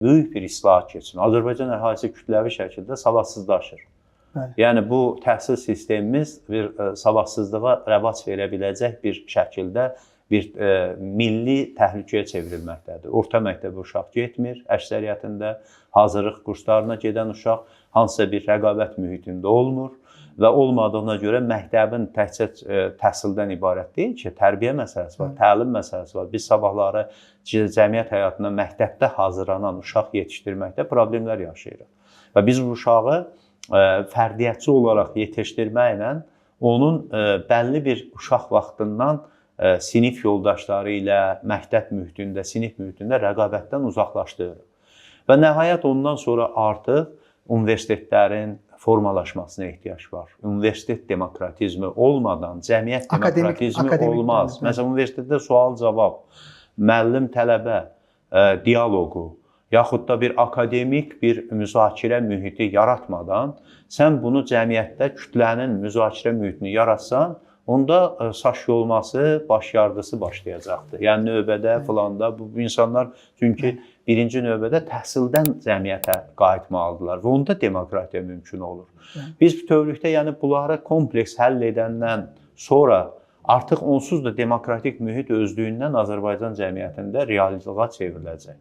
böyük bir islahat keçsin. Azərbaycan əhalisi kütləvi şəkildə savadsızlaşır. Bəli. Yəni bu təhsil sistemimiz bir savadsızlığa rəvac verə biləcək bir şəkildə bir milli təhlükəyə çevrilməkdədir. Orta məktəbə uşaq getmir, əksəriyyətində hazırlıq kurslarına gedən uşaq hansısa bir rəqabət mühitində olmur və olmadığına görə məktəbin təkcə təhsildən ibarət deyil ki, tərbiyə məsələsi var, təlim məsələsi var. Biz sabahları cəmiyyət həyatına məktəbdə hazırlanan uşaq yetişdirməkdə problemlər yaşayırıq. Və biz bu uşağı fərdiyyətçi olaraq yetişdirməklə onun bəlli bir uşaq vaxtından sinif yoldaşları ilə, məktəb mühitində, sinif mühitində rəqabətdən uzaqlaşdırır. Və nəhayət ondan sonra artıq universitetlərin formalaşmasına ehtiyac var. Universitet demokratizmi olmadan cəmiyyət demokratizmi olmaz. Məsələn, universitetdə sual-cavab, müəllim-tələbə dialoqu, yaxud da bir akademik bir müzakirə mühiti yaratmadan sən bunu cəmiyyətdə kütlənin müzakirə mühitini yaratsan, onda saç yolması, baş yardısı başlayacaqdır. Yəni növbədə filanda bu insanlar çünki birinci növbədə təhsildən cəmiyyətə qayıtmalıdırlar və onda demokratiya mümkün olur. Biz bütövlükdə yəni bunları kompleks həll edəndən sonra artıq onsuz da demokratik mühit özlüyündən Azərbaycan cəmiyyətində reallığa çevriləcək.